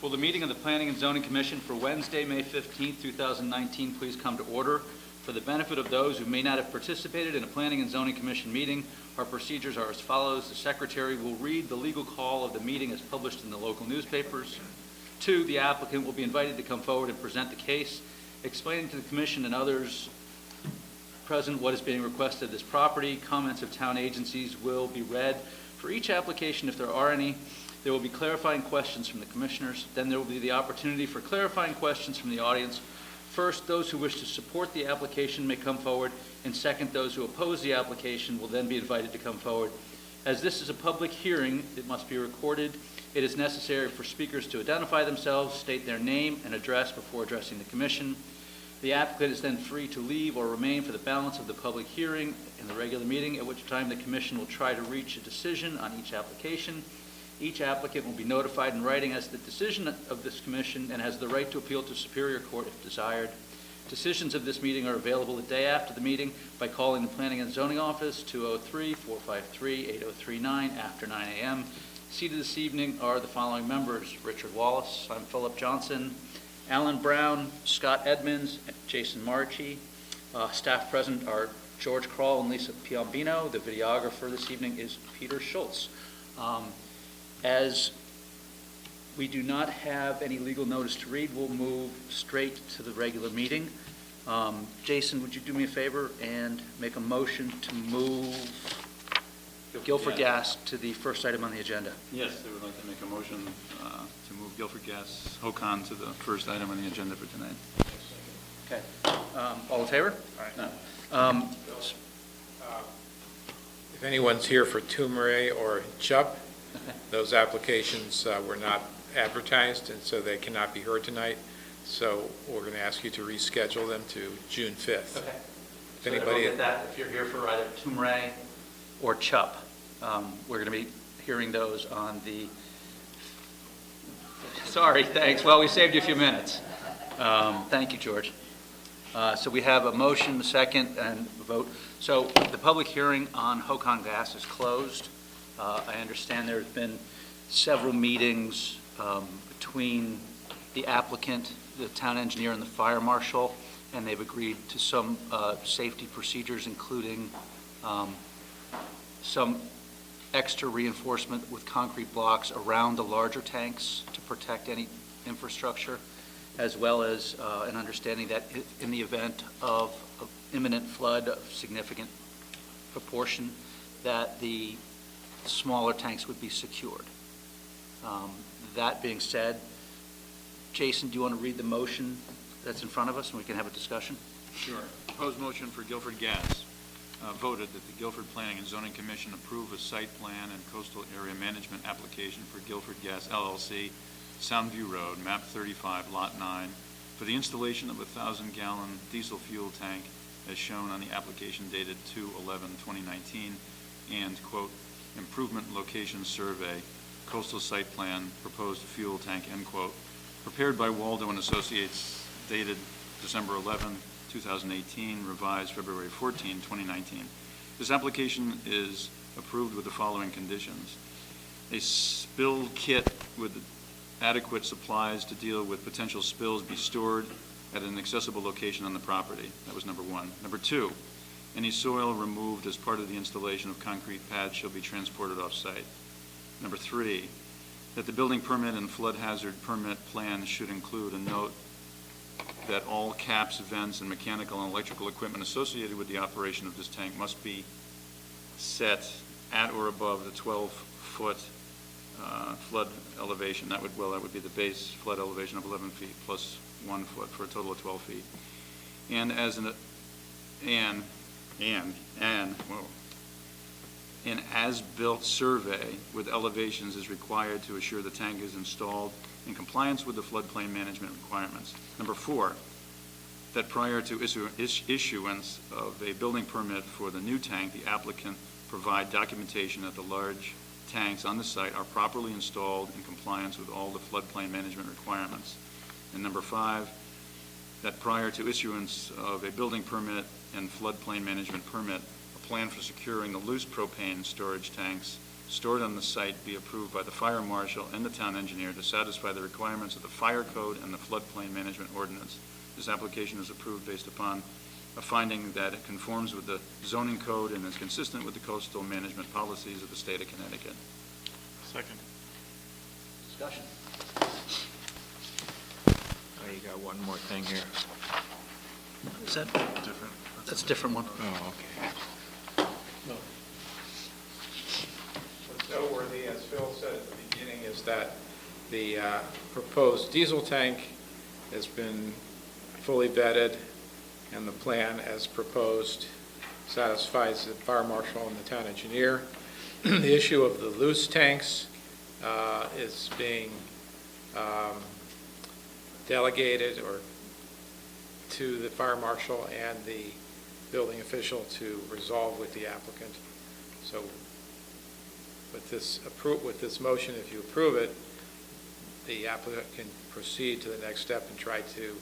Will the meeting of the Planning and Zoning Commission for Wednesday, May 15th, 2019, please come to order? For the benefit of those who may not have participated in a Planning and Zoning Commission meeting, our procedures are as follows. The Secretary will read the legal call of the meeting as published in the local newspapers. 2, the applicant will be invited to come forward and present the case, explaining to the Commission and others present what is being requested of this property. Comments of town agencies will be read. For each application, if there are any, there will be clarifying questions from the commissioners. Then there will be the opportunity for clarifying questions from the audience. First, those who wish to support the application may come forward, and second, those who oppose the application will then be invited to come forward. As this is a public hearing, it must be recorded. It is necessary for speakers to identify themselves, state their name and address before addressing the commission. The applicant is then free to leave or remain for the balance of the public hearing in the regular meeting, at which time the commission will try to reach a decision on each application. Each applicant will be notified in writing as to the decision of this commission and has the right to appeal to Superior Court if desired. Decisions of this meeting are available the day after the meeting by calling the Planning and Zoning Office, 203-453-8039, after 9 a.m. Seated this evening are the following members: Richard Wallace, I'm Philip Johnson, Alan Brown, Scott Edmonds, Jason Marchi. Staff present are George Kroll and Lisa Piombino. The videographer this evening is Peter Schultz. As we do not have any legal notice to read, we'll move straight to the regular meeting. Jason, would you do me a favor and make a motion to move Guilford Gas to the first item on the agenda? Yes, I would like to make a motion to move Guilford Gas Hocon to the first item on the agenda for tonight. Okay. All in favor? All right. If anyone's here for Tumare or Chup, those applications were not advertised, and so they cannot be heard tonight. So we're going to ask you to reschedule them to June 5th. Okay. If So anybody, get that, if you're here for either Tumare or Chup, we're going to be hearing those on the. Sorry, thanks. Well, we saved you a few minutes. Thank you, George. So we have a motion, a second, and a vote. So the public hearing on Hocon Gas is closed. I understand there's been several meetings between the applicant, the town engineer, and the fire marshal, and they've agreed to some safety procedures, including some extra reinforcement with concrete blocks around the larger tanks to protect any infrastructure, as well as an understanding that in the event of imminent flood of significant proportion, that the smaller tanks would be secured. That being said, Jason, do you want to read the motion that's in front of us and we can have a discussion? Sure. Proposed motion for Guilford Gas voted that the Guilford Planning and Zoning Commission approve a site plan and coastal area management application for Guilford Gas LLC, Soundview Road, map 35, lot 9, for the installation of a 1,000-gallon diesel fuel tank as shown on the application dated 2/11/2019 and, quote, improvement location survey, coastal site plan, proposed fuel tank, end quote, prepared by Waldo and Associates, dated December 11, 2018, revised February 14, 2019. This application is approved with the following conditions: a spill kit with adequate supplies to deal with potential spills be stored at an accessible location on the property. That was number one. Number two, any soil removed as part of the installation of concrete pads shall be transported off-site. Number three, that the building permit and flood hazard permit plan should include a note that all caps, vents, and mechanical and electrical equipment associated with the operation of this tank must be set at or above the 12-foot flood elevation. That would be the base flood elevation of 11 feet plus 1 foot for a total of 12 feet. And an as-built survey with elevations is required to assure the tank is installed in compliance with the floodplain management requirements. Number four, that prior to issuance of a building permit for the new tank, the applicant provide documentation that the large tanks on the site are properly installed in compliance with all the floodplain management requirements. And number five, that prior to issuance of a building permit and floodplain management permit, a plan for securing the loose propane storage tanks stored on the site be approved by the fire marshal and the town engineer to satisfy the requirements of the fire code and the floodplain management ordinance. This application is approved based upon a finding that it conforms with the zoning code and is consistent with the coastal management policies of the state of Connecticut. Second. Discussion. Oh, you got one more thing here. Is that, Different. that's a different one. Oh, okay. What's noteworthy, as Phil said at the beginning, is that the proposed diesel tank has been fully vetted, and the plan as proposed satisfies the fire marshal and the town engineer. The issue of the loose tanks is being delegated or to the fire marshal and the building official to resolve with the applicant. So with this motion, if you approve it, the applicant can proceed to the next step and try to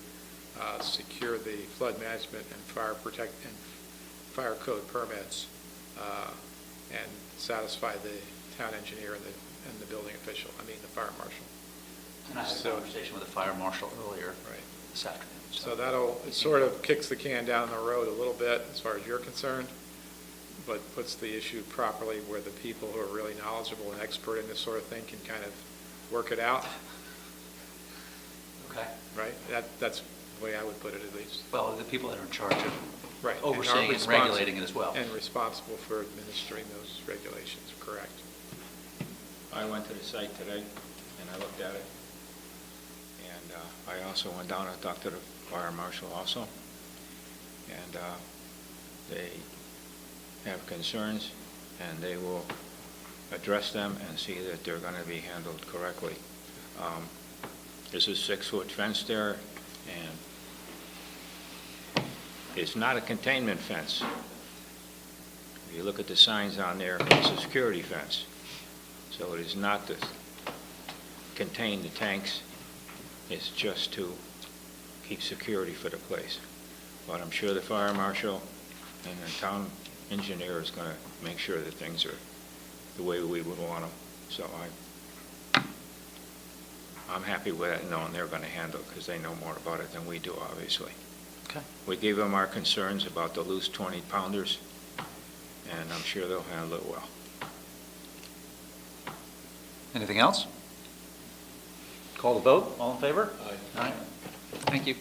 secure the flood management and fire code permits and satisfy the town engineer and the building official, the fire marshal. And I had a So- conversation with the fire marshal earlier Right. this afternoon. So it sort of kicks the can down the road a little bit as far as you're concerned, but puts the issue properly where the people who are really knowledgeable and expert in this sort of thing can kind of work it out, Okay. right? That's the way I would put it, at least. Well, the people that are in charge of Right. and are overseeing and responsible- regulating it as well. And responsible for administering those regulations, correct? I went to the site today, and I looked at it. And I also went down and talked to the fire marshal also. And they have concerns, and they will address them and see that they're going to be handled correctly. There's a 6-foot fence there, and it's not a containment fence. If you look at the signs on there, it's a security fence. So it is not to contain the tanks, it's just to keep security for the place. But I'm sure the fire marshal and the town engineer is going to make sure that things are the way we would want them. So I'm happy with it, knowing they're going to handle it, because they know more about it than we do, obviously. Okay. We gave them our concerns about the loose 20-pounders, and I'm sure they'll handle it well. Anything else? Call the vote. All in favor? Aye. Thank you. Do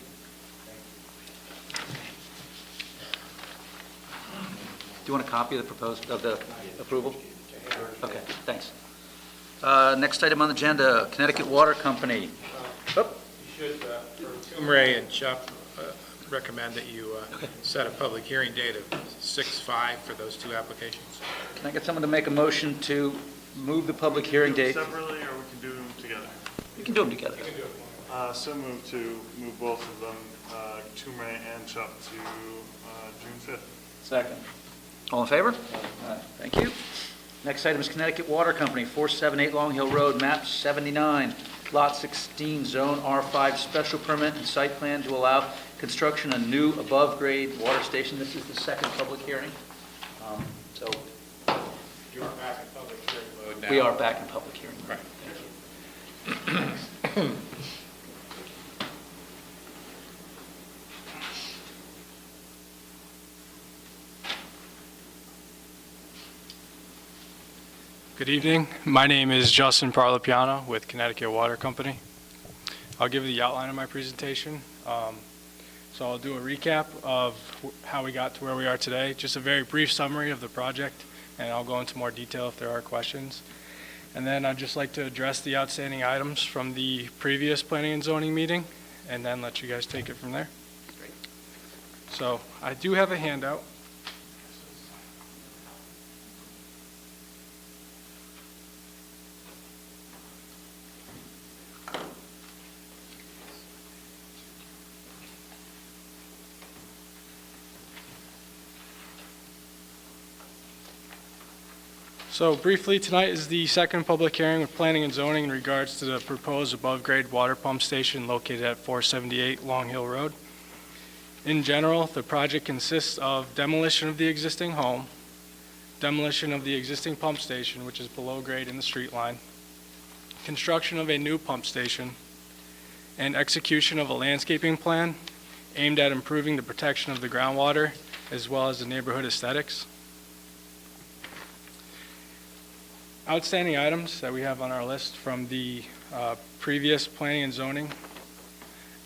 you want a copy of the approval? Okay, thanks. Next item on the agenda, Connecticut Water Company. You should, for Tumray and Chup, recommend that you set a public hearing date of 6/5 for those two applications. Can I get someone to make a motion to move the public hearing date? Separately, or we can do them together? You can do them together. So move to move both of them, Tumray and Chup, to June 5th. Second. All in favor? Thank you. Next item is Connecticut Water Company, 478 Long Hill Road, map 79, lot 16, zone R5, special permit and site plan to allow construction of new above-grade water station. This is the second public hearing. So You are back in public hearing mode now. we are back in public hearing. Right. Good evening. My name is Justin Parlapiano with Connecticut Water Company. I'll give you the outline of my presentation. So I'll do a recap of how we got to where we are today, just a very brief summary of the project, and I'll go into more detail if there are questions. And then I'd just like to address the outstanding items from the previous planning and zoning meeting, and then let you guys take it from there. Great. So I do have a handout. So briefly, tonight is the second public hearing with planning and zoning in regards to the proposed above-grade water pump station located at 478 Long Hill Road. In general, the project consists of demolition of the existing home, demolition of the existing pump station, which is below grade in the street line, construction of a new pump station, and execution of a landscaping plan aimed at improving the protection of the groundwater as well as the neighborhood aesthetics. Outstanding items that we have on our list from the previous planning and zoning.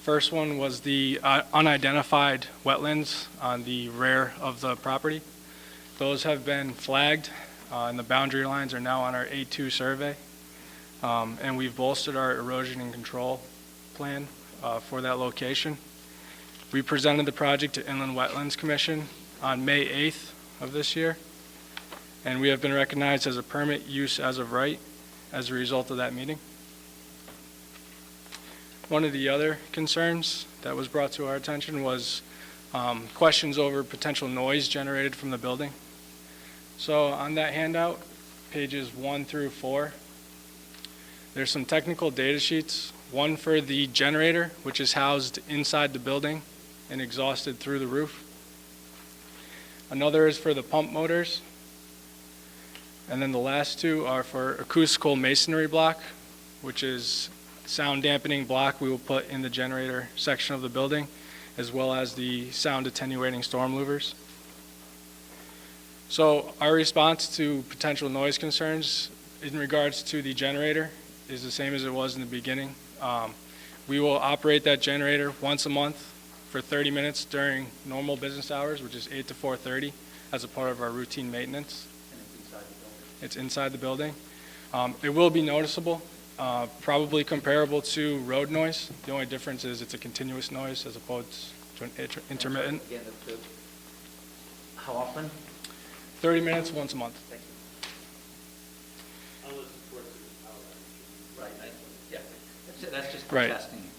First one was the unidentified wetlands on the rear of the property. Those have been flagged, and the boundary lines are now on our A2 survey. And we've bolstered our erosion and control plan for that location. We presented the project to Inland Wetlands Commission on May 8th of this year, and we have been recognized as a permit use as of right as a result of that meeting. One of the other concerns that was brought to our attention was questions over potential noise generated from the building. So on that handout, pages 1 through 4, there's some technical data sheets, one for the generator, which is housed inside the building and exhausted through the roof. Another is for the pump motors. And then the last two are for acoustical masonry block, which is sound dampening block we will put in the generator section of the building, as well as the sound attenuating storm louvers. So our response to potential noise concerns in regards to the generator is the same as it was in the beginning. We will operate that generator once a month for 30 minutes during normal business hours, which is 8 to 4:30, as a part of our routine maintenance. It's inside the building. It will be noticeable, probably comparable to road noise. The only difference is it's a continuous noise as opposed to an intermittent. How often? 30 minutes once a month. Thank you. Right, yeah, that's just Right. testing.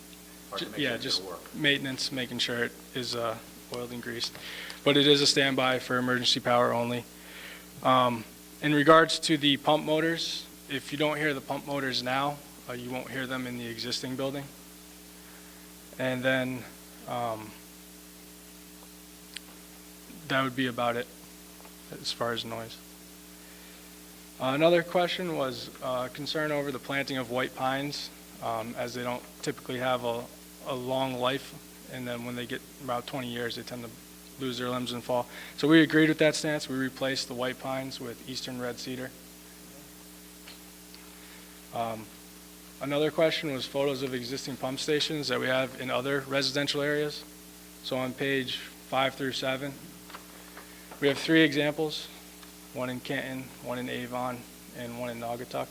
Part to make sure Yeah, it's just gonna work. maintenance, making sure it is oiled and greased. But it is a standby for emergency power only. In regards to the pump motors, if you don't hear the pump motors now, you won't hear them in the existing building. And then that would be about it as far as noise. Another question was concern over the planting of white pines, as they don't typically have a long life, and then when they get about 20 years, they tend to lose their limbs and fall. So we agreed with that stance. We replaced the white pines with eastern red cedar. Another question was photos of existing pump stations that we have in other residential areas. So on page 5 through 7, we have 3 examples, one in Canton, one in Avon, and one in Naugatuck.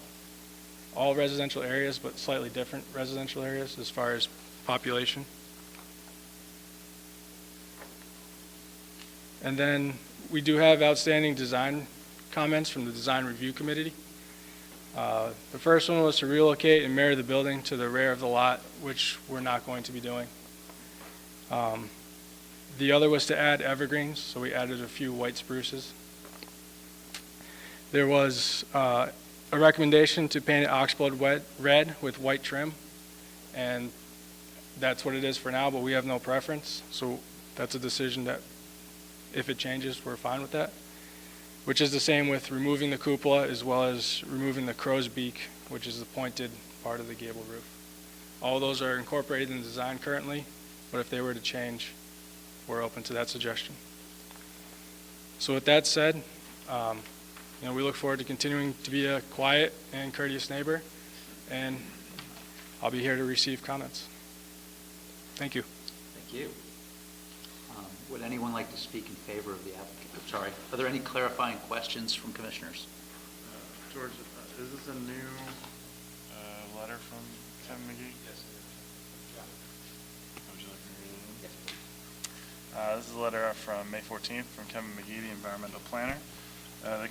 All residential areas, but slightly different residential areas as far as population. And then we do have outstanding design comments from the Design Review Committee. The first one was to relocate and mirror the building to the rear of the lot, which we're not going to be doing. The other was to add evergreens, so we added a few white spruces. There was a recommendation to paint it oxblood red with white trim, and that's what it is for now, but we have no preference, so that's a decision that if it changes, we're fine with that, which is the same with removing the cupola as well as removing the crow's beak, which is the pointed part of the gable roof. All those are incorporated in the design currently, but if they were to change, we're open to that suggestion. So with that said, we look forward to continuing to be a quiet and courteous neighbor, and I'll be here to receive comments. Thank you. Thank you. Would anyone like to speak in favor of the applicant? Sorry, are there any clarifying questions from commissioners? George, is this a new letter from Kevin McGee? Yes. Would you like me to read it? Yes, please. This is a letter from May 14th from Kevin McGee, the environmental planner. The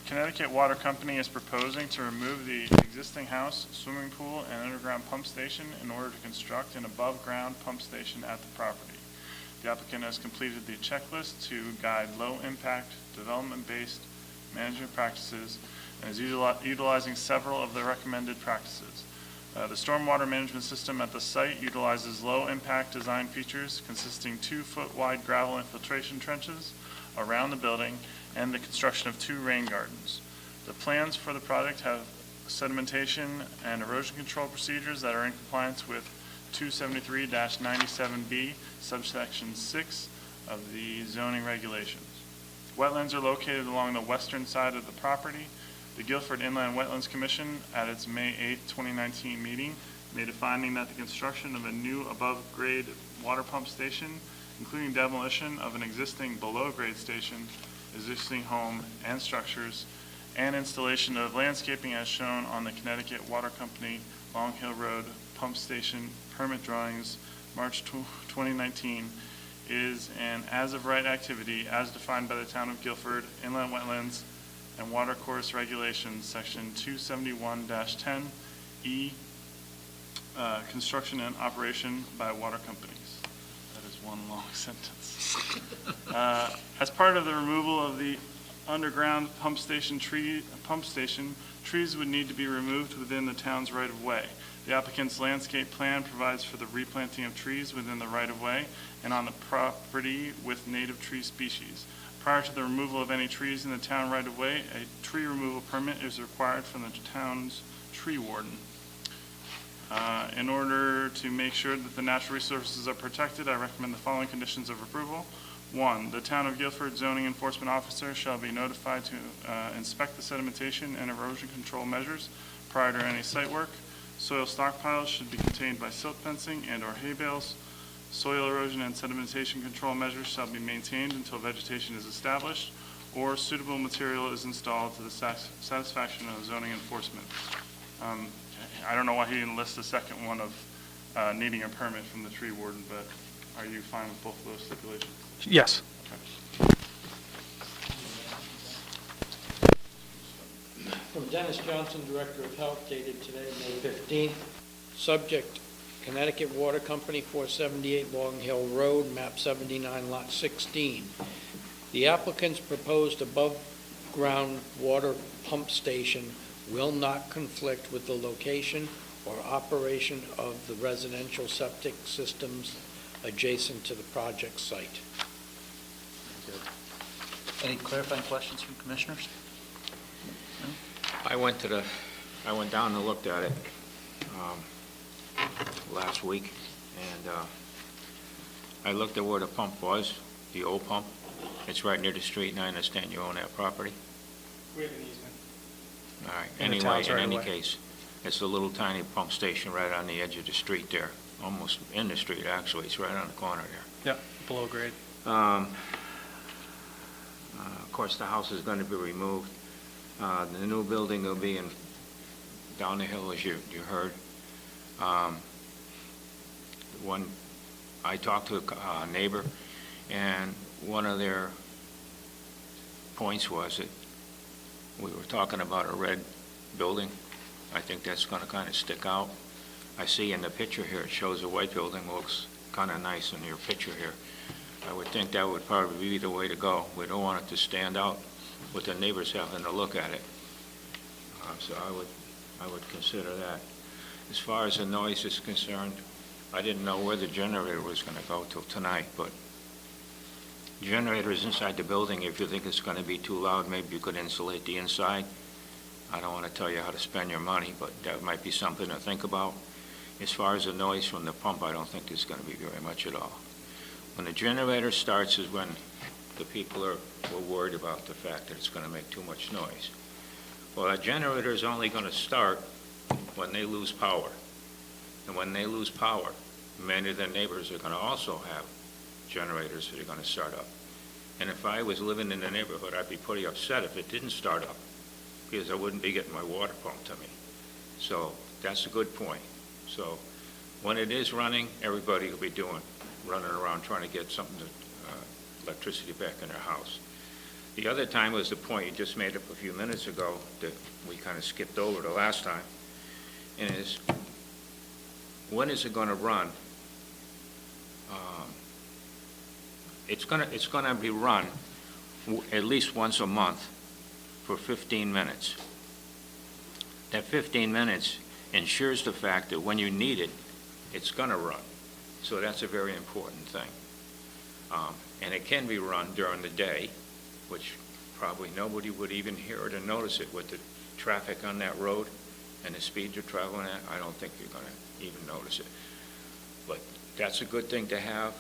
Connecticut Water Company is proposing to remove the existing house, swimming pool, and underground pump station in order to construct an above-ground pump station at the property. The applicant has completed the checklist to guide low-impact, development-based management practices and is utilizing several of the recommended practices. The stormwater management system at the site utilizes low-impact design features consisting 2-foot wide gravel infiltration trenches around the building and the construction of 2 rain gardens. The plans for the project have sedimentation and erosion control procedures that are in compliance with 273-97B, subsection 6 of the zoning regulations. Wetlands are located along the western side of the property. The Guilford Inland Wetlands Commission, at its May 8, 2019 meeting, made a finding that the construction of a new above-grade water pump station, including demolition of an existing below-grade station, existing home and structures, and installation of landscaping as shown on the Connecticut Water Company Long Hill Road Pump Station permit drawings, March 2019, is an as-of-right activity as defined by the Town of Guilford Inland Wetlands and Water Course Regulations, Section 271-10E, construction and operation by water companies. That is one long sentence. As part of the removal of the underground pump station, trees would need to be removed within the town's right-of-way. The applicant's landscape plan provides for the replanting of trees within the right-of-way and on the property with native tree species. Prior to the removal of any trees in the town right-of-way, a tree removal permit is required from the town's tree warden. In order to make sure that the natural resources are protected, I recommend the following conditions of approval. 1, the Town of Guilford zoning enforcement officer shall be notified to inspect the sedimentation and erosion control measures prior to any site work. Soil stockpiles should be contained by silt fencing and/or hay bales. Soil erosion and sedimentation control measures shall be maintained until vegetation is established or suitable material is installed to the satisfaction of zoning enforcement. I don't know why he didn't list the second one of needing a permit from the tree warden, but are you fine with both of those stipulations? Yes. From Dennis Johnson, Director of Health, dated today, May 15th. Subject, Connecticut Water Company, 478 Long Hill Road, map 79, lot 16. The applicant's proposed above-ground water pump station will not conflict with the location or operation of the residential septic systems adjacent to the project site. Any clarifying questions from commissioners? I went down and looked at it last week, and I looked at where the pump was, the old pump. It's right near the street, and I understand you own that property. We have an easement. All right. In the Anyway, town's in right any away. case, it's a little tiny pump station right on the edge of the street there, almost in the street, actually. It's right on the corner there. Yep, below grade. Of course, the house is going to be removed. The new building will be down the hill, as you heard. I talked to a neighbor, and one of their points was that we were talking about a red building. I think that's going to kind of stick out. I see in the picture here, it shows a white building, looks kind of nice in your picture here. I would think that would probably be the way to go. We don't want it to stand out with the neighbors having to look at it. So I would consider that. As far as the noise is concerned, I didn't know where the generator was going to go till tonight, but generators inside the building, if you think it's going to be too loud, maybe you could insulate the inside. I don't want to tell you how to spend your money, but that might be something to think about. As far as the noise from the pump, I don't think there's going to be very much at all. When the generator starts is when the people were worried about the fact that it's going to make too much noise. Well, a generator is only going to start when they lose power. And when they lose power, many of their neighbors are going to also have generators that are going to start up. And if I was living in the neighborhood, I'd be pretty upset if it didn't start up, because I wouldn't be getting my water pumped to me. So that's a good point. So when it is running, everybody will be running around trying to get something to electricity back in their house. The other time was the point you just made up a few minutes ago that we kind of skipped over the last time, and is, when is it going to run? It's going to be run at least once a month for 15 minutes. That 15 minutes ensures the fact that when you need it, it's going to run. So that's a very important thing. And it can be run during the day, which probably nobody would even hear it or notice it with the traffic on that road and the speed you're traveling at. I don't think you're going to even notice it. But that's a good thing to have,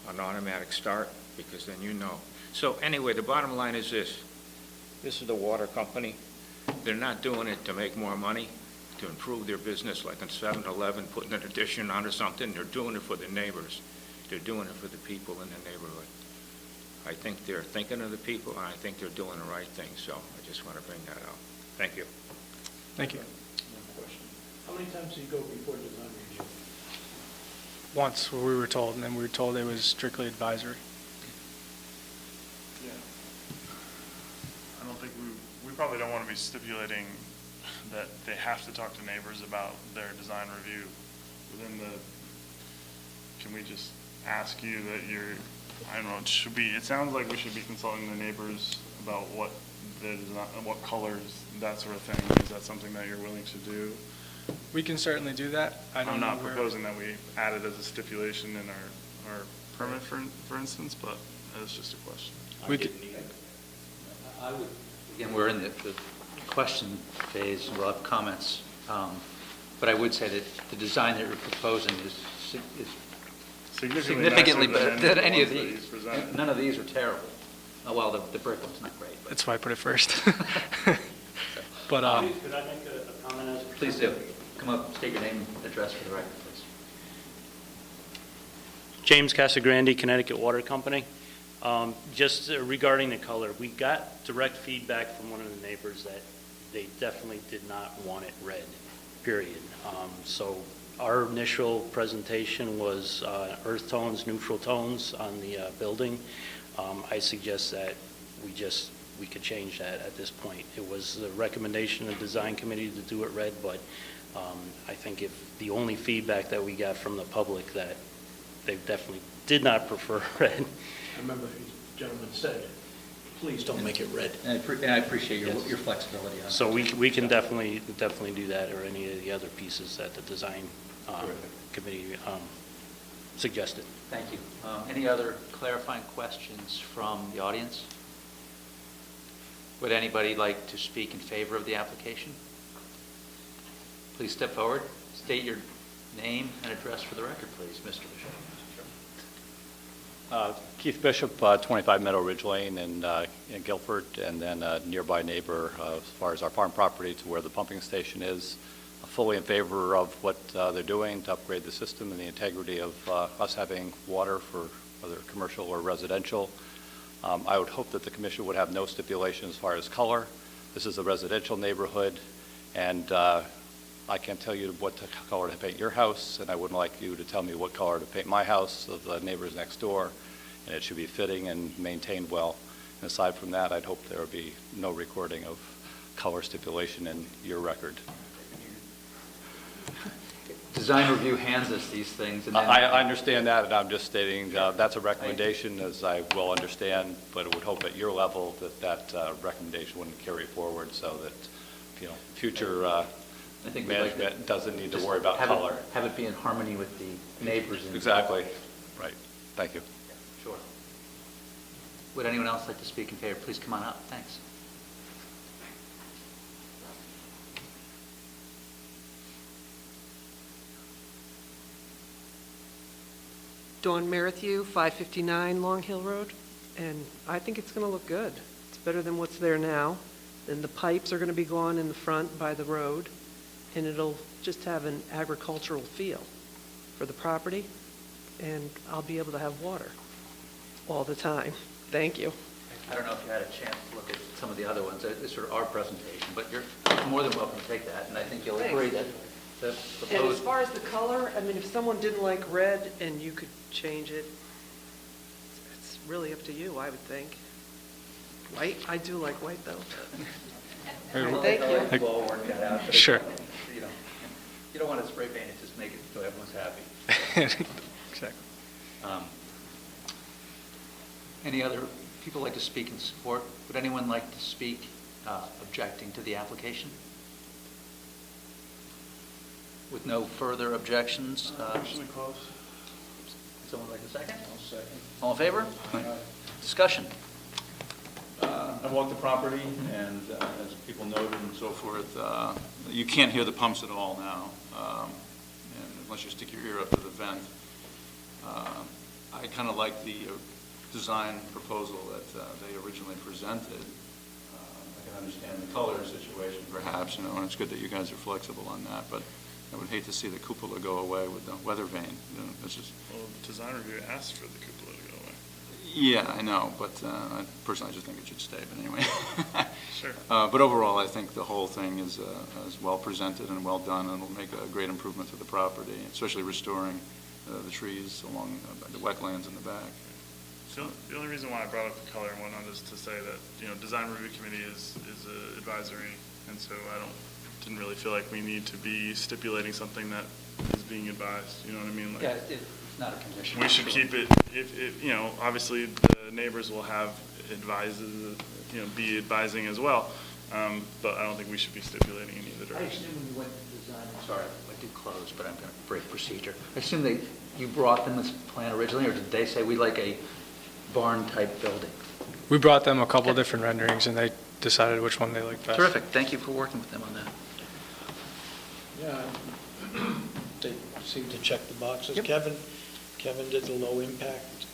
an automatic start, because then you know. So anyway, the bottom line is this. This is the water company. They're not doing it to make more money, to improve their business like on 7-Eleven, putting an addition on or something. They're doing it for the neighbors. They're doing it for the people in the neighborhood. I think they're thinking of the people, and I think they're doing the right thing, so I just want to bring that out. Thank you. Thank you. How many times do you go before design review? Once, we were told, and then we were told it was strictly advisory. Yeah. I don't think we probably don't want to be stipulating that they have to talk to neighbors about their design review within the, can we just ask you that you're, I don't know, it sounds like we should be consulting the neighbors about what the design, what colors, that sort of thing. Is that something that you're willing to do? We can certainly do that. I'm not proposing that we add it as a stipulation in our permit, for instance, but it's just a question. We could, I would, again, we're in the question phase, we'll have comments, but I would say that the design that you're proposing is significantly better than any of these. None of these are terrible. Oh, well, the brick one's not great. that's why I put it first. But, Could I make a comment as a Please do. Come up, state your name and address for the record, please. James Casagrande, Connecticut Water Company. Just regarding the color, we got direct feedback from one of the neighbors that they definitely did not want it red, period. So our initial presentation was earth tones, neutral tones on the building. I suggest that we could change that at this point. It was the recommendation of the design committee to do it red, but I think if the only feedback that we got from the public that they definitely did not prefer red. I remember the gentleman said, please don't make it red. And I appreciate your flexibility on that. So we can definitely do that, or any of the other pieces that the design committee suggested. Thank you. Any other clarifying questions from the audience? Would anybody like to speak in favor of the application? Please step forward. State your name and address for the record, please, Mr. Bishop. Keith Bishop, 25 Meadow Ridge Lane in Guilford, and then a nearby neighbor as far as our farm property to where the pumping station is. Fully in favor of what they're doing to upgrade the system and the integrity of us having water for whether commercial or residential. I would hope that the commission would have no stipulation as far as color. This is a residential neighborhood, and I can't tell you what color to paint your house, and I wouldn't like you to tell me what color to paint my house of the neighbors next door, and it should be fitting and maintained well. And aside from that, I'd hope there would be no recording of color stipulation in your record. Design review hands us these things. And then I understand that, and I'm just stating that's a recommendation, as I will understand, but I would hope at your level that recommendation wouldn't carry forward, so that future I think we'd like to management doesn't need to just worry about color. Have it be in harmony with the neighbors. Exactly. Right. Thank you. Sure. Would anyone else like to speak in favor? Please come on up. Thanks. Dawn Merrithew, 559 Long Hill Road, and I think it's going to look good. It's better than what's there now. Then the pipes are going to be gone in the front by the road, and it'll just have an agricultural feel for the property, and I'll be able to have water all the time. Thank you. I don't know if you had a chance to look at some of the other ones. It's sort of our presentation, but you're more than welcome to take that, and I think you'll agree that the And as proposed... far as the color, I mean, if someone didn't like red and you could change it, it's really up to you, I would think. White, I do like white, though. All right, thank you. We'll all work that out. But Sure. You don't want to spray paint it, just make it so everyone's happy. Exactly. Any other people like to speak in support? Would anyone like to speak objecting to the application? With no further objections? Actually close. Someone like a second? I'll second. All in favor? Discussion. I I walked the property, and as people noted and so forth, you can't hear the pumps at all now, and unless you stick your ear up to the vent. I kind of like the design proposal that they originally presented. I can understand the color situation perhaps, and it's good that you guys are flexible on that, but I would hate to see the cupola go away with the weather vane. It's just, Well, the design review asked for the cupola to go away. yeah, I know, but personally, I just think it should stay, but anyway. Sure. But overall, I think the whole thing is well presented and well done, and will make a great improvement to the property, especially restoring the trees along the wetlands in the back. So the only reason why I brought up the color and whatnot is to say that, design review committee is advisory, and so didn't really feel like we need to be stipulating something that is being advised, you know what I mean? Like, Yeah, it's not a condition. we should keep it, if, obviously the neighbors will have be advising as well, but I don't think we should be stipulating in either I direction. assume when you went to design, sorry, I did close, but I'm going to break procedure. I assume you brought them this plan originally, or did they say we like a barn-type building? We brought them a couple different renderings, and they decided which one they liked best. Terrific, thank you for working with them on that. Yeah, they seem to check the boxes. Yep. Kevin did the low impact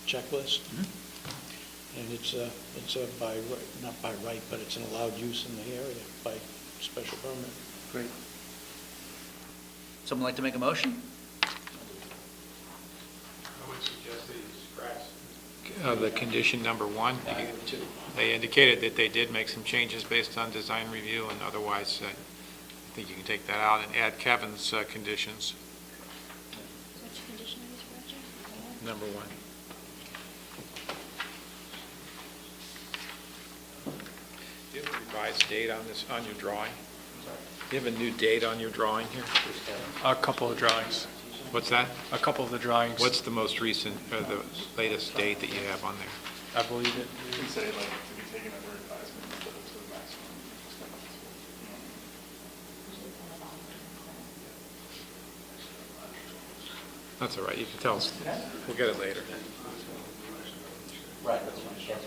checklist. And it's a by, not by right, but it's an allowed use in the area by special permit. Great. Someone like to make a motion? I would suggest that you scratch the condition number 1. They indicated that they did make some changes based on design review, and otherwise, I think you can take that out and add Kevin's conditions. Which condition are you scratching? Number 1. Do you have a revised date on this, on your drawing? Do you have a new date on your drawing here? A couple of drawings. What's that? A couple of the drawings. What's the most recent, or the latest date that you have on there? I believe it. You can say like to be taken under advisement instead of to the maximum extent possible. That's all right, you can tell us. We'll get it later. Right, that's what I'm saying.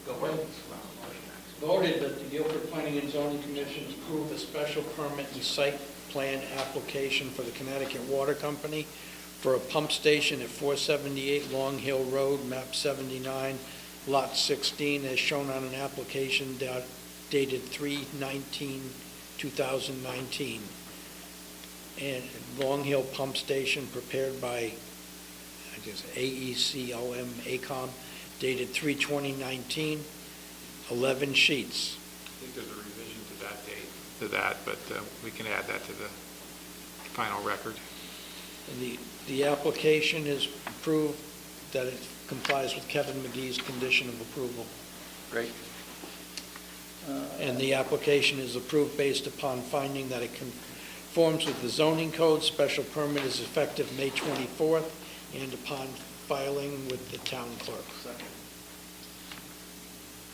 Go for it. Voted that the Guilford Planning and Zoning Commission approve a special permit and site plan application for the Connecticut Water Company for a pump station at 478 Long Hill Road, map 79, lot 16, as shown on an application dated 3/19/2019. And Long Hill Pump Station prepared by, I guess, AECOM, dated 3/20/19, 11 sheets. I think there's a revision to that date, but we can add that to the final record. And the application is approved that it complies with Kevin McGee's condition of approval. Great. And the application is approved based upon finding that it conforms with the zoning code. Special permit is effective May 24th, and upon filing with the town clerk.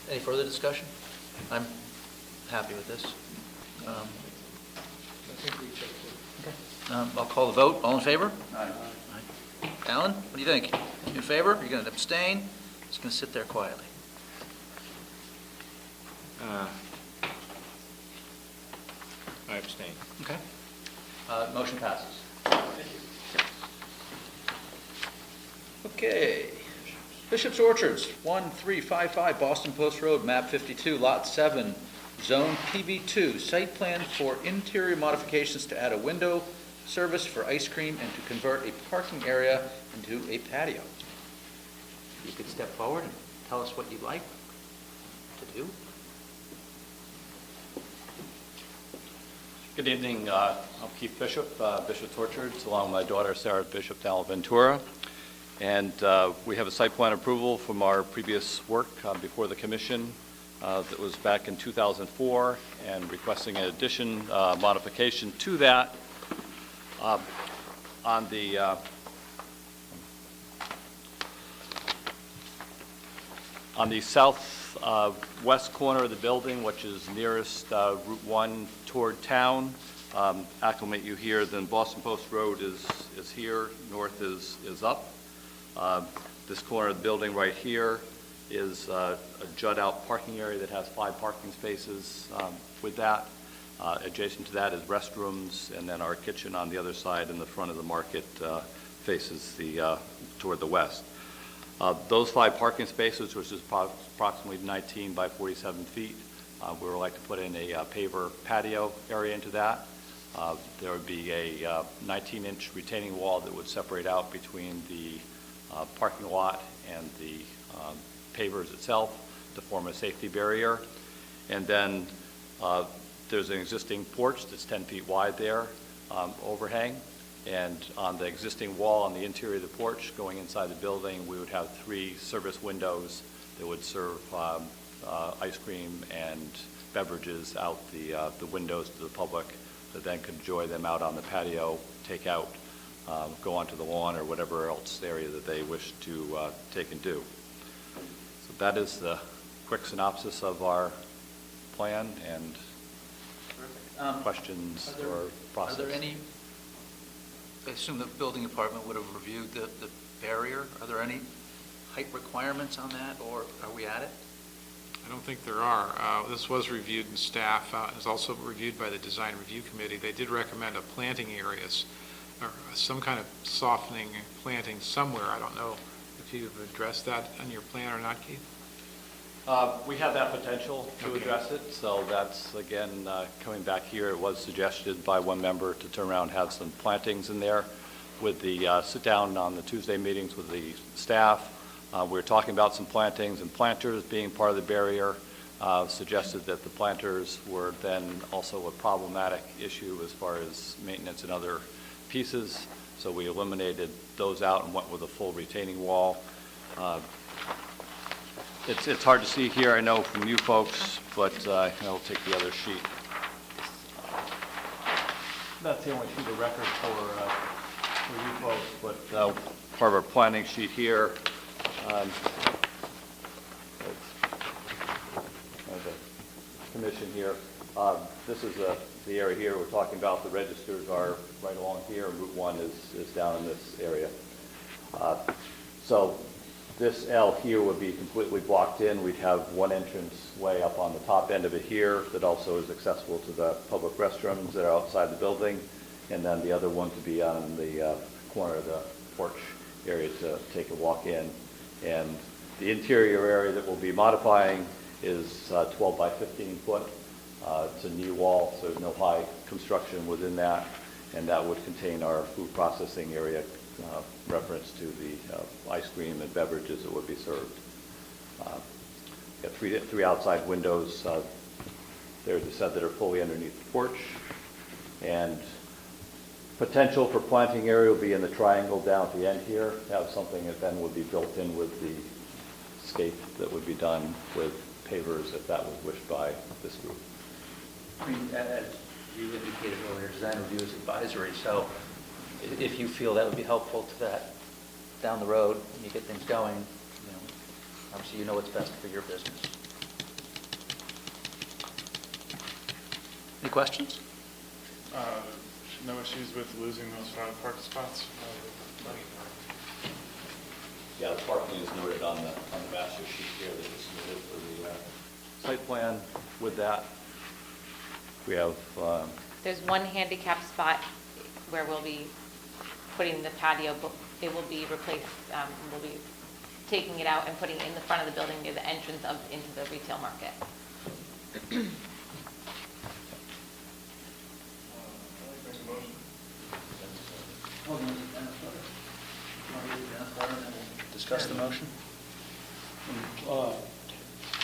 Any further discussion? I'm happy with this. I'll call the vote. All in favor? Aye. Alan, what do you think? In favor? You're going to abstain? Just going to sit there quietly. I abstain. Okay. Motion passes. Okay. Bishop's Orchards, 1355 Boston Post Road, map 52, lot 7, zone PB2, site plan for interior modifications to add a window service for ice cream and to convert a parking area into a patio. You could step forward and tell us what you'd like to do. Good evening. I'm Keith Bishop, Bishop's Orchards, along with my daughter Sarah Bishop Dalaventura. And we have a site plan approval from our previous work before the commission that was back in 2004, and requesting an addition modification to that on the south west corner of the building, which is nearest Route 1 toward town. acclimate you here, then Boston Post Road is here, north is up. This corner of the building right here is a jut-out parking area that has 5 parking spaces with that. Adjacent to that is restrooms, and then our kitchen on the other side in the front of the market faces toward the west. Those 5 parking spaces, which is approximately 19 by 47 feet, we would like to put in a paver patio area into that. There would be a 19-inch retaining wall that would separate out between the parking lot and the pavers itself to form a safety barrier. And then there's an existing porch that's 10 feet wide there, overhang. And on the existing wall on the interior of the porch going inside the building, we would have 3 service windows that would serve ice cream and beverages out the windows to the public that then could enjoy them out on the patio, take out, go onto the lawn or whatever else area that they wish to take and do. So that is the quick synopsis of our plan and questions or process. Are there any, I assume the building department would have reviewed the barrier. Are there any height requirements on that, or are we at it? I don't think there are. This was reviewed in staff. It was also reviewed by the Design Review Committee. They did recommend a planting areas or some kind of softening planting somewhere. I don't know if you've addressed that on your plan or not, Keith? We have that potential to address it, so that's, again, coming back here, it was suggested by one member to turn around and have some plantings in there. With the sit-down on the Tuesday meetings with the staff, we were talking about some plantings and planters being part of the barrier, suggested that the planters were then also a problematic issue as far as maintenance and other pieces, so we eliminated those out and went with a full retaining wall. It's hard to see here, I know, from you folks, but I'll take the other sheet. That's the only sheet of record for you folks, but part of our planning sheet here. The commission here. This is the area here we're talking about. The registers are right along here. Route 1 is down in this area. So this L here would be completely blocked in. We'd have one entrance way up on the top end of it here that also is accessible to the public restrooms that are outside the building, and then the other one to be on the corner of the porch area to take a walk in. And the interior area that we'll be modifying is 12 by 15 foot. It's a new wall, so there's no high construction within that, and that would contain our food processing area, reference to the ice cream and beverages that would be served. Got three outside windows there, as I said, that are fully underneath the porch, and potential for planting area will be in the triangle down at the end here. Have something that then would be built in with the scape that would be done with pavers if that was wished by this group. I mean, as you indicated earlier, design review is advisory, so if you feel that would be helpful to that down the road, when you get things going, you know, obviously you know what's best for your business. Any questions? No issues with losing those 5 parking spots? Yeah, the parking is noted on the master sheet here that was submitted for the site plan. With that, we have There's one handicap spot where we'll be putting the patio, but it will be replaced, we'll be taking it out and putting it in the front of the building near the entrance into the retail market. Discuss the motion.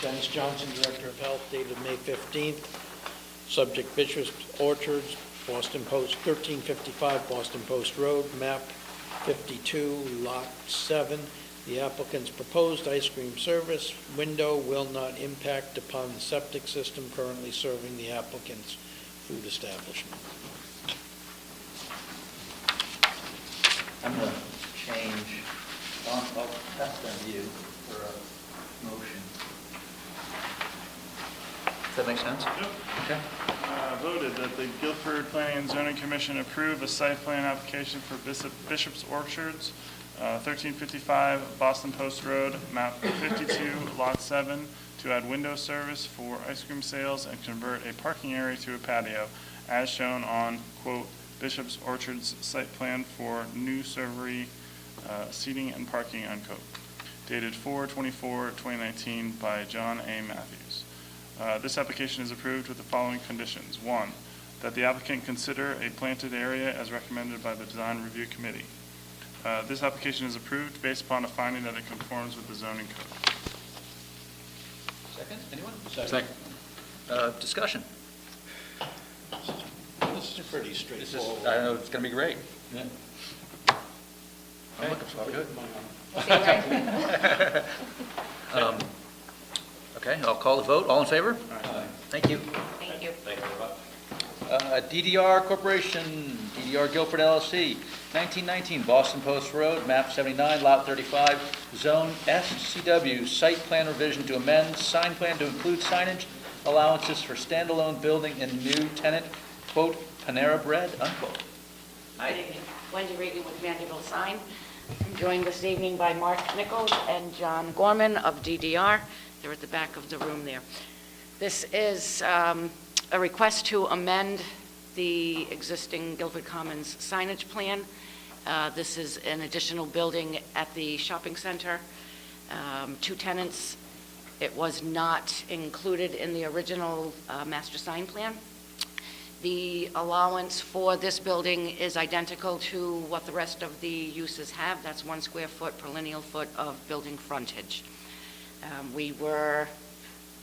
Dennis Johnson, Director of Health, dated May 15th. Subject Bishop's Orchards, Boston Post, 1355 Boston Post Road, map 52, lot 7. The applicant's proposed ice cream service window will not impact upon the septic system currently serving the applicant's food establishment. I'm going to change, I'll test on you for a motion. Does that make sense? Yep. Okay. Voted that the Guilford Planning and Zoning Commission approve a site plan application for Bishop's Orchards, 1355 Boston Post Road, map 52, lot 7, to add window service for ice cream sales and convert a parking area to a patio, as shown on, quote, Bishop's Orchards site plan for new servery, seating and parking, unquote. Dated 4/24/2019 by John A. Matthews. This application is approved with the following conditions. 1, that the applicant consider a planted area as recommended by the Design Review Committee. This application is approved based upon a finding that it conforms with the zoning code. Second, anyone? Second. Discussion. This is pretty straightforward. I know it's going to be great. Yeah. I'm looking forward Okay, to it. Okay, I'll call the vote. All in favor? Thank you. Thank you. DDR Corporation, DDR Guilford LLC, 1919 Boston Post Road, map 79, lot 35, zone SCW, site plan revision to amend, sign plan to include signage allowances for standalone building and new tenant, quote, Panera Bread, unquote. Good evening. Wendy Regan with Vanderbilt Sign. I'm joined this evening by Mark Nichols and John Gorman of DDR. They're at the back of the room there. This is a request to amend the existing Guilford Commons signage plan. This is an additional building at the shopping center, 2 tenants. It was not included in the original master sign plan. The allowance for this building is identical to what the rest of the uses have. That's 1 square foot per lineal foot of building frontage. We were,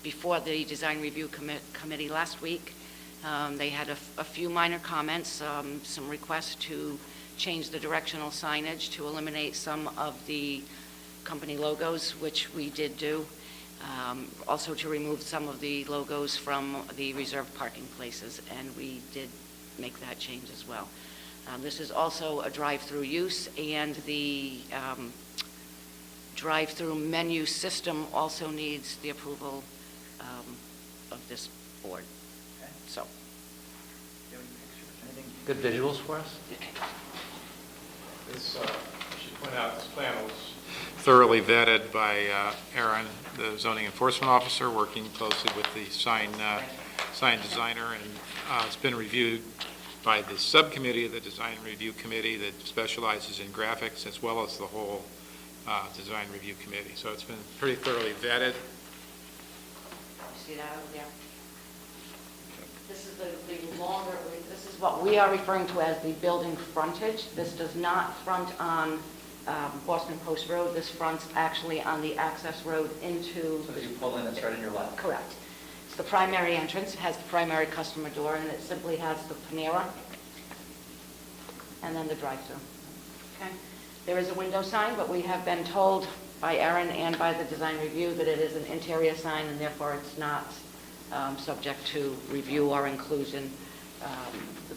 before the Design Review Committee last week, they had a few minor comments, some requests to change the directional signage to eliminate some of the company logos, which we did do. Also to remove some of the logos from the reserved parking places, and we did make that change as well. This is also a drive-through use, and the drive-through menu system also needs the approval of this board. Okay. So, Anything good visuals for us? This, I should point out, this plan was thoroughly vetted by Aaron, the zoning enforcement officer, working closely with the sign designer, and it's been reviewed by the subcommittee of the Design Review Committee that specializes in graphics, as well as the whole Design Review Committee. So it's been pretty thoroughly vetted. see that over there? This is the longer, this is what we are referring to as the building frontage. This does not front on Boston Post Road. This fronts actually on the access road into... So that you pull in, it's right in your lap. Correct. It's the primary entrance, it has the primary customer door, and it simply has the Panera, and then the drive-through. Okay? There is a window sign, but we have been told by Aaron and by the design review that it is an interior sign, and therefore it's not subject to review or inclusion. The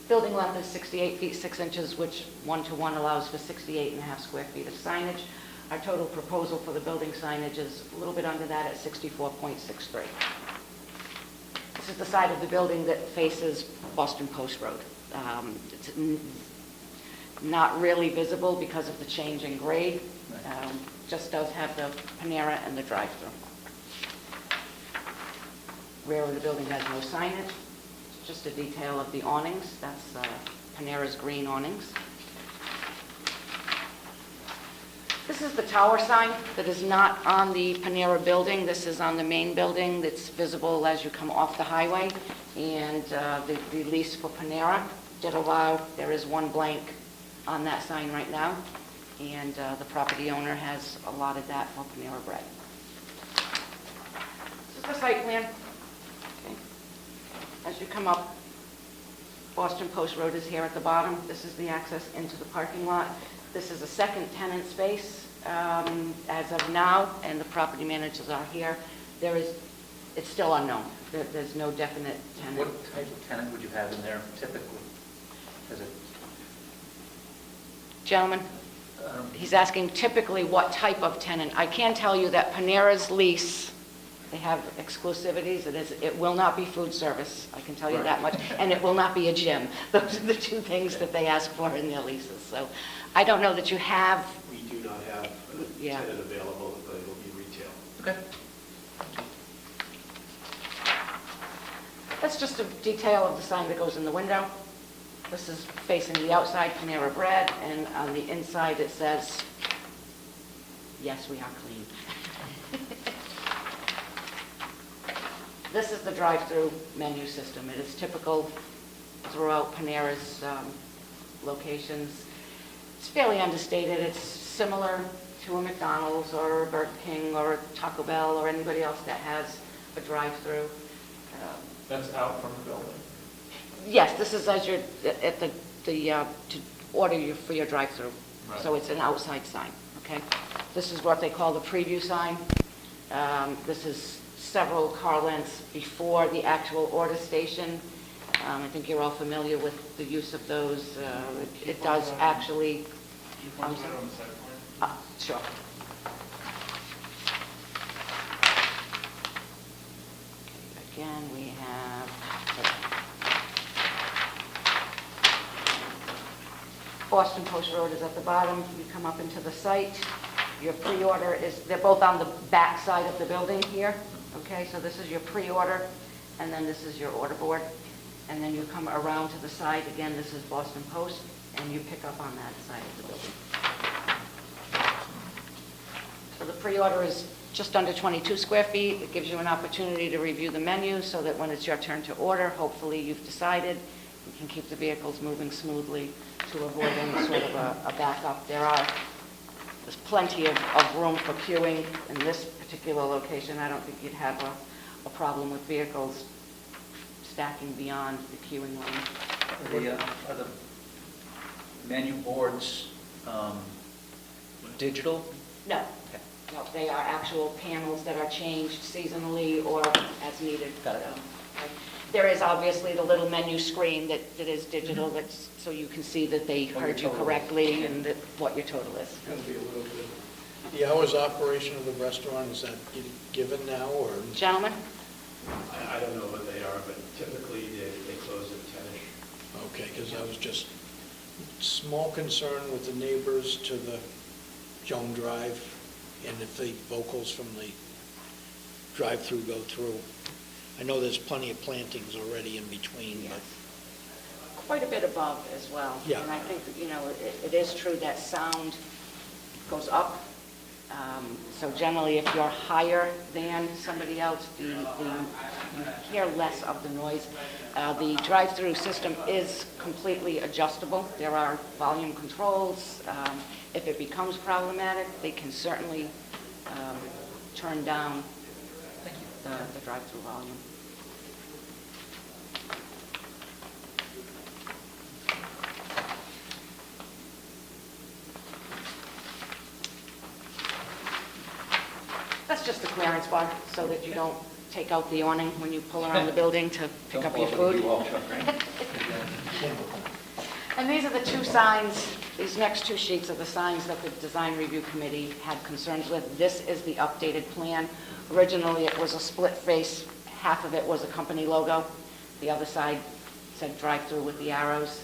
building length is 68 feet 6 inches, which 1-to-1 allows for 68.5 square feet of signage. Our total proposal for the building signage is a little bit under that at 64.63. This is the side of the building that faces Boston Post Road. It's not really visible because of the change in grade. Just does have the Panera and the drive-through. Rear of the building has no signage. It's just a detail of the awnings. That's Panera's green awnings. This is the tower sign that is not on the Panera building. This is on the main building that's visible as you come off the highway. And the lease for Panera did allow, there is one blank on that sign right now. And the property owner has allotted that for Panera Bread. This is the site plan. Okay. As you come up, Boston Post Road is here at the bottom. This is the access into the parking lot. This is a second tenant space as of now, and the property managers are here. It's still unknown. There's no definite tenant. What type of tenant would you have in there typically? Is it? Gentlemen, he's asking typically what type of tenant. I can tell you that Panera's lease They have exclusivities. It will not be food service, I can tell you that much, and it will not be a gym. Those are the two things that they ask for in their leases. So I don't know that you have, We do not have a Yeah. tenant available, but it will be retail. Okay. that's just a detail of the sign that goes in the window. This is facing the outside, Panera Bread, and on the inside it says, "Yes, we are clean." This is the drive-through menu system. It is typical throughout Panera's locations. It's fairly understated. It's similar to a McDonald's or a Burger King or a Taco Bell or anybody else that has a drive-through. That's out from the building. Yes, this is as you're at the to order you for your drive-through. So it's an outside sign, okay? This is what they call the preview sign. This is several car lengths before the actual order station. I think you're all familiar with the use of those. It does actually... Can you point to it on the site plan? Sure. Again, we have... Boston Post Road is at the bottom. You come up into the site. Your pre-order is, they're both on the back side of the building here. Okay, so this is your pre-order, and then this is your order board. And then you come around to the side. Again, this is Boston Post, and you pick up on that side of the building. So the pre-order is just under 22 square feet. It gives you an opportunity to review the menu so that when it's your turn to order, hopefully you've decided. You can keep the vehicles moving smoothly to avoid any sort of a backup. There's plenty of room for queuing in this particular location. I don't think you'd have a problem with vehicles stacking beyond the queuing line. Are the menu boards digital? No. Okay. No, they are actual panels that are changed seasonally or as needed. Got it. Okay. There is obviously the little menu screen that is digital, that's so you can see that they heard you correctly and that what your total is. Going to be a little bit. The hours of operation of the restaurant, is that given now, or? Gentlemen? I don't know what they are, but typically they close at 10-ish. Okay, because I was just small concern with the neighbors to the Joan Drive, and if the vocals from the drive-through go through. I know there's plenty of plantings already in between, but... Quite a bit above as well. Yeah. And I think, it is true that sound goes up. So generally, if you're higher than somebody else, you hear less of the noise. The drive-through system is completely adjustable. There are volume controls. If it becomes problematic, they can certainly turn down the drive-through volume. That's just the clearance bar, so that you don't take out the awning when you pull around the building to pick up your food. And these are the two signs, these next two sheets are the signs that the Design Review Committee had concerns with. This is the updated plan. Originally, it was a split face. Half of it was a company logo. The other side said drive-through with the arrows.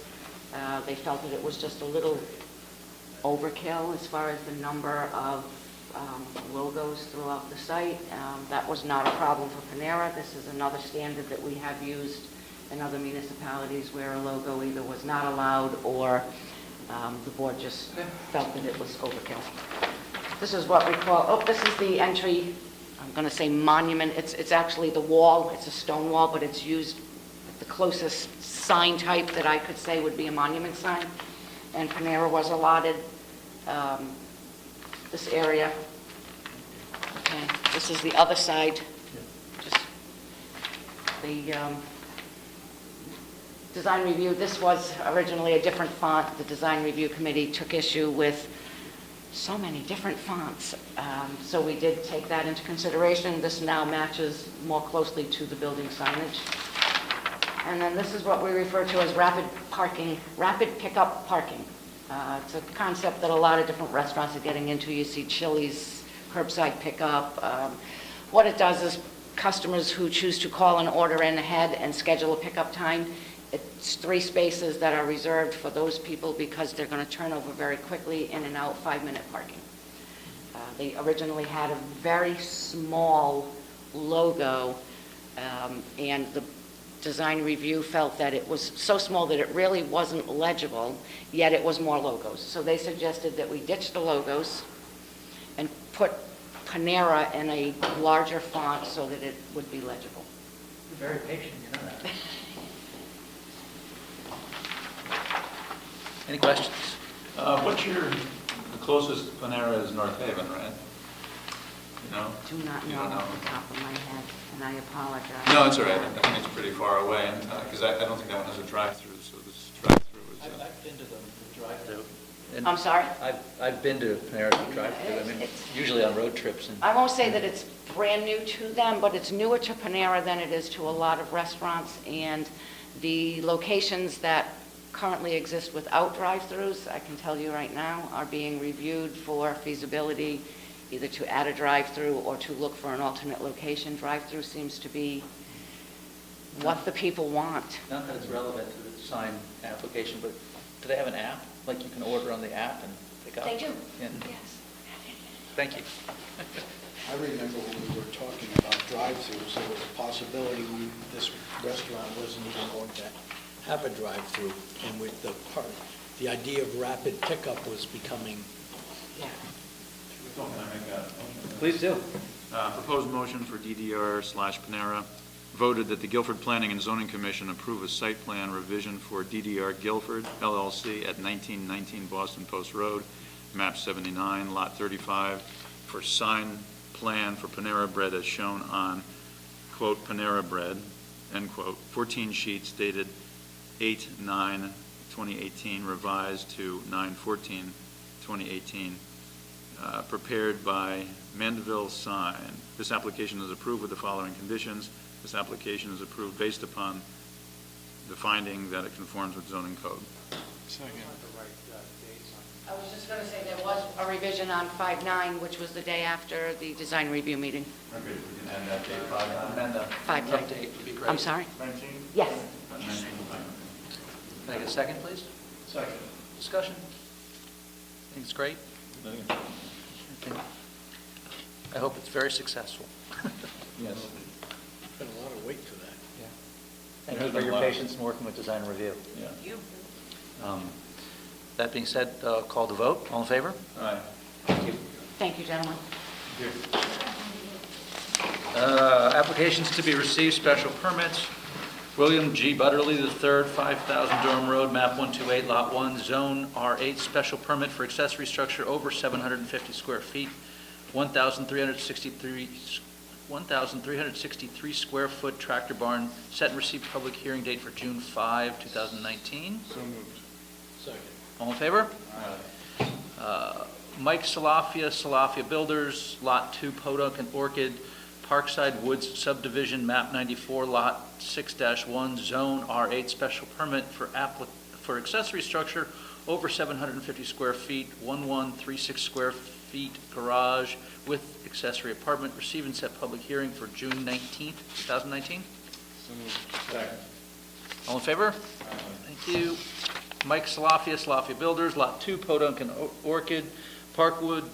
They felt that it was just a little overkill as far as the number of logos throughout the site. That was not a problem for Panera. This is another standard that we have used in other municipalities where a logo either was not allowed or the board just felt that it was overkill. This is what we call, this is the entry, I'm going to say monument. It's actually the wall. It's a stone wall, but it's used, the closest sign type that I could say would be a monument sign. And Panera was allotted this area. Okay, this is the other side. Just the design review. This was originally a different font. The design review committee took issue with so many different fonts. So we did take that into consideration. This now matches more closely to the building signage. And then this is what we refer to as rapid pickup parking. It's a concept that a lot of different restaurants are getting into. You see Chili's, curbside pickup. What it does is customers who choose to call an order in ahead and schedule a pickup time. It's 3 spaces that are reserved for those people because they're going to turn over very quickly, in and out, 5-minute parking. They originally had a very small logo, and the design review felt that it was so small that it really wasn't legible, yet it was more logos. So they suggested that we ditch the logos and put Panera in a larger font so that it would be legible. You're very patient, you know that. Any questions? The closest Panera is North Haven, right? You know? Do not You know don't know. off the top of my head, and I apologize. No, it's all right. I think it's pretty far away, because I don't think that one has a drive-through, so this drive-through is... I've been to the drive-through. I'm sorry? I've been to Panera drive-through, I mean, It's- usually on road trips. I won't say that it's brand new to them, but it's newer to Panera than it is to a lot of restaurants, and the locations that currently exist without drive-throughs, I can tell you right now, are being reviewed for feasibility, either to add a drive-through or to look for an alternate location. Drive-through seems to be what the people want. Not that it's relevant to the sign application, but do they have an app? Like you can order on the app and pick up? They do, Yeah. yes. Thank you. I remember when we were talking about drive-throughs, there was a possibility this restaurant wasn't even going to have a drive-through, and with the idea of rapid pickup was becoming. Yeah. Can I make that motion? Please do. Proposed motion for DDR/Panera voted that the Guilford Planning and Zoning Commission approve a site plan revision for DDR Guilford LLC at 1919 Boston Post Road, map 79, lot 35, for sign plan for Panera Bread as shown on, quote, Panera Bread, end quote, 14 sheets dated 8/9/2018, revised to 9/14/2018, prepared by Mandeville Sign. This application is approved with the following conditions. This application is approved based upon the finding that it conforms with zoning code. Second. I was just going to say there was a revision on 5/9, which was the day after the design review meeting. Okay, we can add that date, 5/9. And the 5/9. update would be great. I'm sorry? 19? Yes. Can I get a second, please? Second. Discussion? I think it's great. I hope it's very successful. Yes. Been a lot of wait for that. Thank you for your patience in working with design and review. Yeah. You. That being said, call the vote. All in favor? All right. Thank you. Thank you, gentlemen. Applications to be received, special permits. William G. Butterly III, 5,000 Durham Road, map 128, lot 1, zone R8, special permit for accessory structure over 750 square feet, 1,363 square foot tractor barn, set and received public hearing date for June 5, 2019. So moved. Second. All in favor? Mike Salafia Builders, Lot 2, Podunk and Orchid, Parkside Woods subdivision, map 94, lot 6-1, zone R8, special permit for accessory structure over 750 square feet, 1136 square feet garage with accessory apartment, receive and set public hearing for June 19th, 2019. So moved. Second. All in favor? Thank you. Mike Salafia Builders, Lot 2, Podunk and Orchid, Parkwood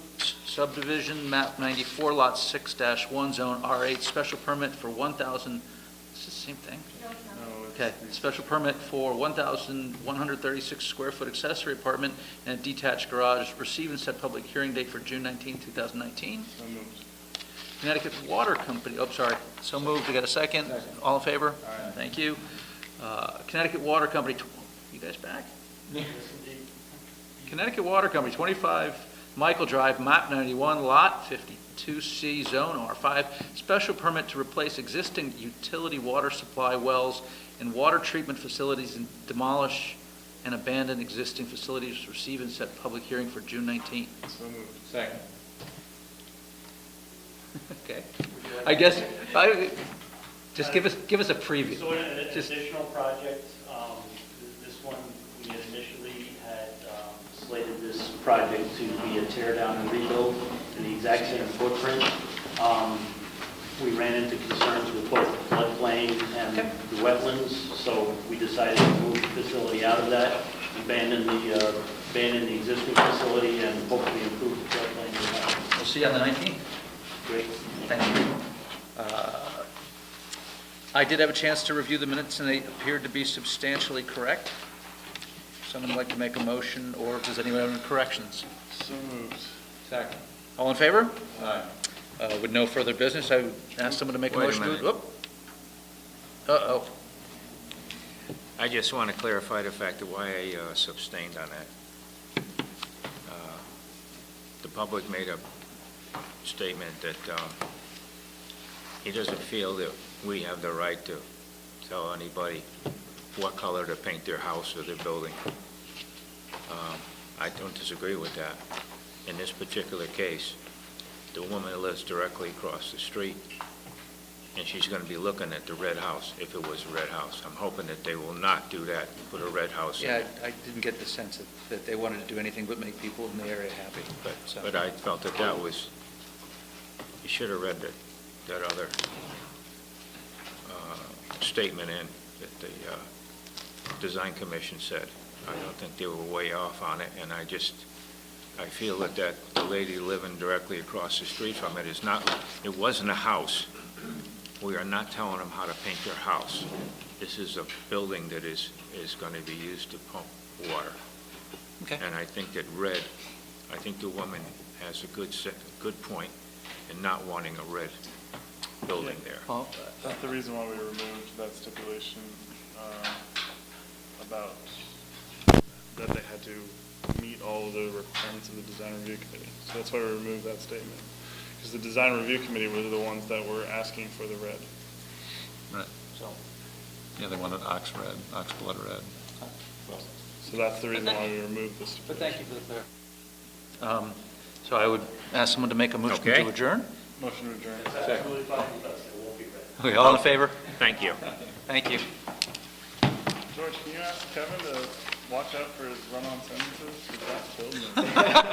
subdivision, map 94, lot 6-1, zone R8, special permit for 1,000, is this the same thing? No, it's Okay, special permit for 1,136 square foot accessory apartment and a detached garage, receive and set public hearing date for June 19, 2019. So moved. Connecticut Water Company, so moved, we got a second? All in favor? Aye. Thank you. Connecticut Water Company, you guys back? Connecticut Water Company, 25 Michael Drive, map 91, lot 52C, zone R5, special permit to replace existing utility water supply wells and water treatment facilities and demolish and abandon existing facilities, receive and set public hearing for June 19th. So moved. Second. Okay. I guess, just give us a preview. So an Just- additional project, this one, we had initially had slated this project to be a tear down and rebuild in the exact same footprint. we ran into concerns with both the floodplain and the wetlands, so we decided to move the facility out of that, abandon the existing facility, and hopefully improve the floodplain. We'll see you on the 19th. Great. Thank you. I did have a chance to review the minutes, and they appeared to be substantially correct. Someone would like to make a motion, or does anyone have any corrections? So moved. Second. All in favor? Aye. With no further business, I would ask someone to make a Wait a motion. minute. Uh-oh. I just want to clarify the fact of why I abstained on that. The public made a statement that he doesn't feel that we have the right to tell anybody what color to paint their house or their building. I don't disagree with that. In this particular case, the woman lives directly across the street, and she's going to be looking at the red house, if it was a red house. I'm hoping that they will not do that, put a red house in. Yeah, I didn't get the sense that they wanted to do anything but make people in the area happy. But I felt that that was, you should have read that other statement in that the Design Commission said. I don't think they were way off on it, and I feel that the lady living directly across the street from it it wasn't a house. We are not telling them how to paint their house. This is a building that is going to be used to pump water. Okay. And I think that I think the woman has a good point in not wanting a red building there. Well, That's the reason why we removed that stipulation about that they had to meet all of the requirements of the design review committee. So that's why we removed that statement. Because the design review committee were the ones that were asking for the red. Right. So, Yeah, they wanted ox blood red. So that's the reason why we removed this. but thank you for the clear. So I would ask someone to make a motion Okay. to adjourn. Motion to adjourn. It's absolutely fine with us, it won't be red. Okay, all in favor? Thank you. Thank you. George, can you ask Kevin to watch out for his run-on sentences? 'Cause that's killing me.